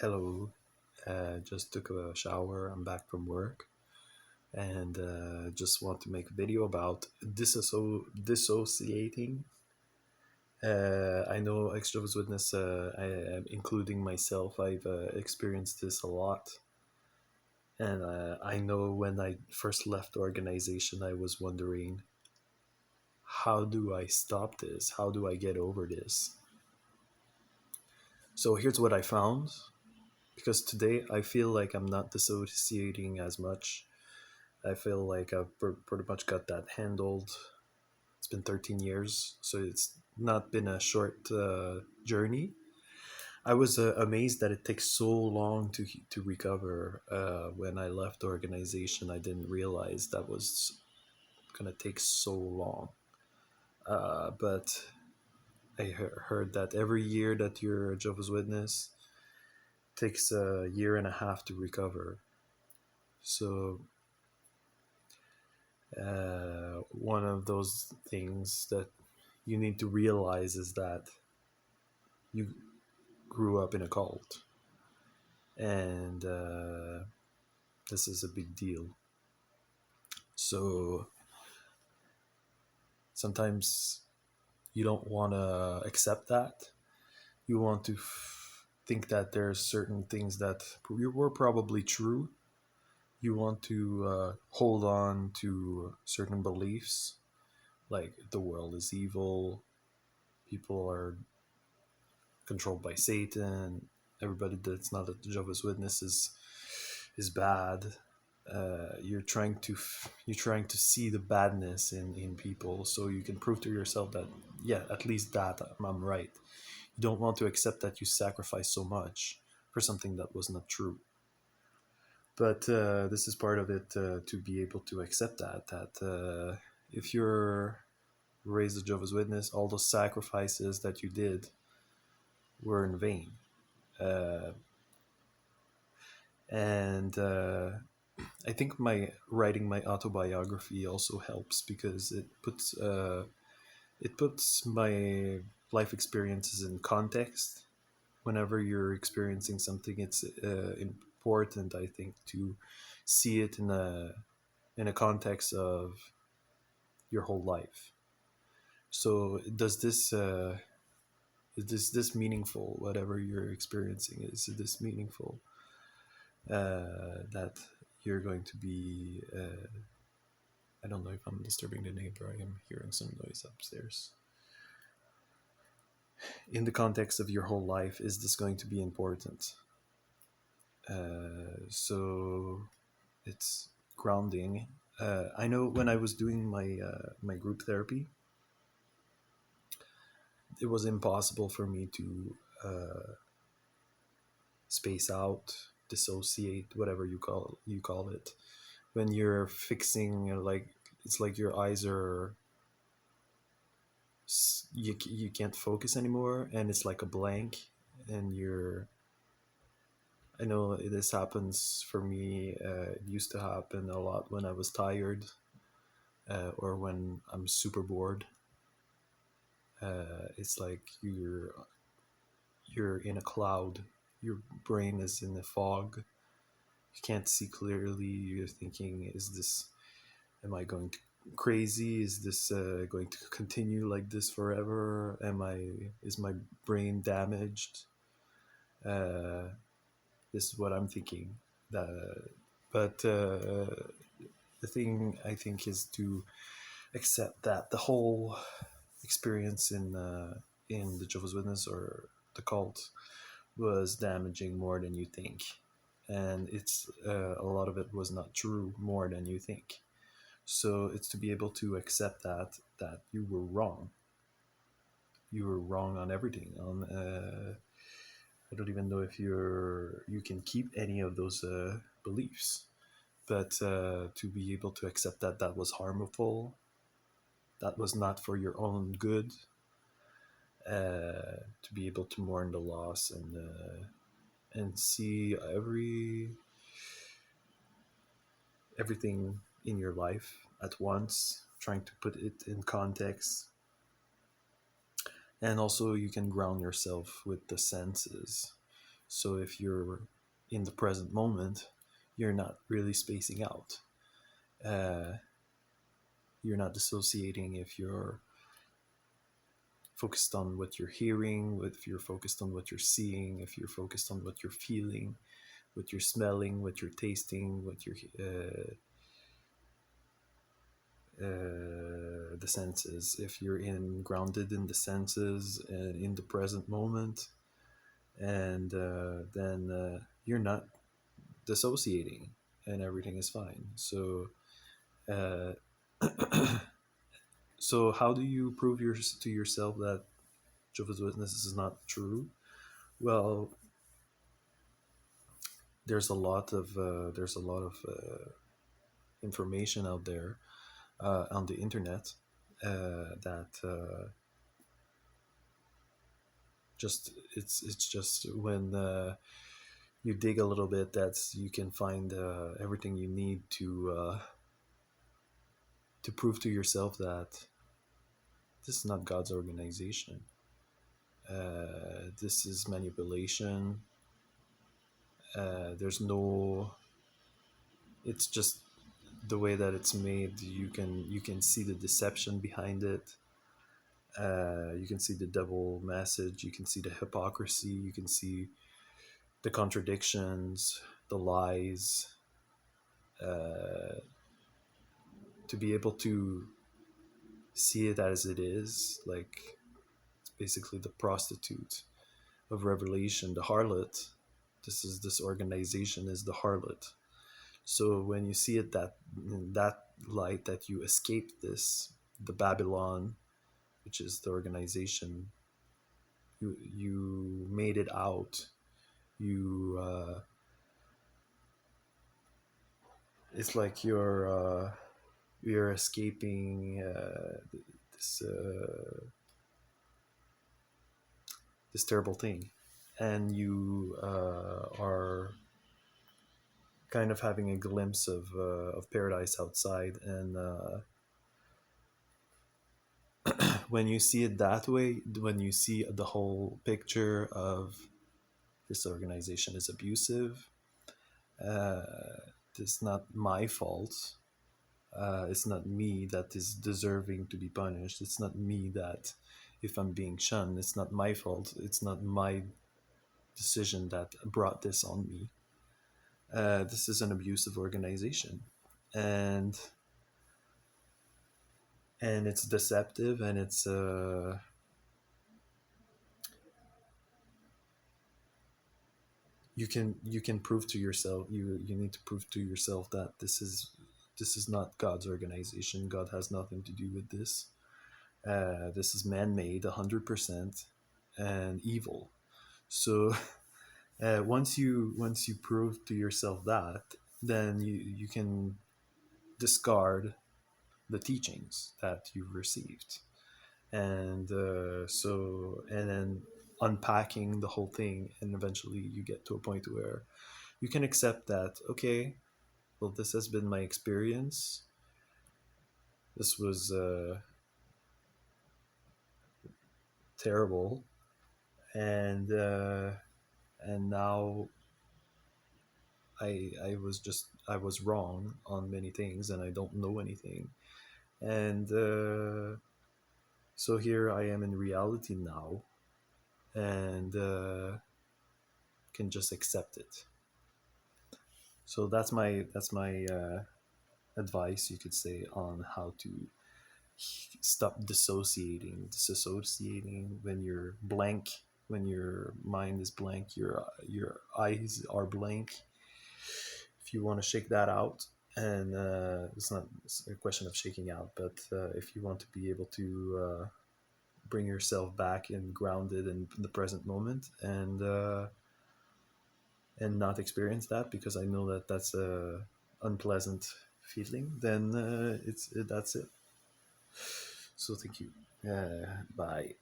Hello. Just took a shower. I'm back from work and just want to make a video about dissociating. I know extrovert witness, including myself, I've experienced this a lot. And I know when I first left the organization, I was wondering, how do I stop this? How do I get over this? So here's what I found. Because today I feel like I'm not dissociating as much. I feel like I've pretty much got that handled. It's been 13 years, so it's not been a short journey. I was amazed that it takes so long to recover. When I left the organization, I didn't realize that was gonna take so long. But I heard that every year that you're a Jehovah's Witness takes a year and a half to recover. So one of those things that you need to realize is that you grew up in a cult, and this is a big deal. So sometimes you don't want to accept that. You want to think that there's certain things that were probably true. You want to hold on to certain beliefs, like the world is evil, people are controlled by Satan. Everybody that's not a Jehovah's Witness is bad. You're trying to see the badness in people, so you can prove to yourself that yeah, at least that I'm right. You don't want to accept that you sacrificed so much for something that was not true. But this is part of it, to be able to accept that if you're raised a Jehovah's Witness, all those sacrifices that you did were in vain. Uh, and I think my writing my autobiography also helps because it puts my life experiences in context. Whenever you're experiencing something, it's important, I think, to see it in a context of your whole life. So does this is this meaningful? Whatever you're experiencing, is this meaningful? That you're going to be. I don't know if I'm disturbing the neighbor. I am hearing some noise upstairs. In the context of your whole life, is this going to be important? So it's grounding. I know when I was doing my group therapy, it was impossible for me to space out, dissociate, whatever you call it. When you're fixing, like it's like your eyes are you can't focus anymore, and it's like a blank, and you're I know this happens for me. It used to happen a lot when I was tired, or when I'm super bored. It's like you're in a cloud. Your brain is in a fog. You can't see clearly. You're thinking, "Is this? Am I going to crazy? Is this going to continue like this forever? Am I? Is my brain damaged?" Uh, this is what I'm thinking. But the thing I think is to accept that the whole experience in the Jehovah's Witness or the cult was damaging more than you think, and it's a lot of it was not true more than you think. So it's to be able to accept that you were wrong. You were wrong on everything. On I don't even know if you can keep any of those beliefs, but to be able to accept that that was harmful, that was not for your own good, to be able to mourn the loss and see everything in your life at once, trying to put it in context, and also you can ground yourself with the senses. So if you're in the present moment, you're not really spacing out. Uh, you're not dissociating if you're focused on what you're hearing, if you're focused on what you're seeing, if you're focused on what you're feeling, what you're smelling, what you're tasting, what you're the senses. If you're in grounded in the senses and in the present moment, and then you're not dissociating, and everything is fine. So, uh, so how do you prove to yourself that Jehovah's Witnesses is not true? Well, there's a lot of information out there on the internet that just it's just when you dig a little bit, that's you can find everything you need to prove to yourself that this is not God's organization. This is manipulation. There's no. It's just the way that it's made. You can see the deception behind it. You can see the double message. You can see the hypocrisy. You can see the contradictions, the lies. To be able to see it as it is, like it's basically the prostitute of Revelation, the harlot. This organization is the harlot. So when you see it that in that light, that you escape this, the Babylon, which is the organization, you made it out. You it's like you're escaping this this terrible thing, and you are kind of having a glimpse of paradise outside. And when you see it that way, when you see the whole picture of this organization is abusive, uh, it's not my fault. It's not me that is deserving to be punished. It's not me that, if I'm being shunned, it's not my fault. It's not my decision that brought this on me. This is an abusive organization, and it's deceptive, and it's you can prove to yourself, you need to prove to yourself that this is not God's organization. God has nothing to do with this. This is man-made 100% and evil. So once you prove to yourself that, then you can discard the teachings that you've received. And and then unpacking the whole thing, and eventually you get to a point where you can accept that, okay, well, this has been my experience. This was terrible, and now I was wrong on many things, and I don't know anything. And so here I am in reality now, and can just accept it. So that's my advice, you could say, on how to stop disassociating when you're blank, when your mind is blank, your eyes are blank. If you want to shake that out, and it's not a question of shaking out, but if you want to be able to bring yourself back and grounded in the present moment, and not experience that, because I know that that's a unpleasant feeling, then that's it. So thank you. Bye.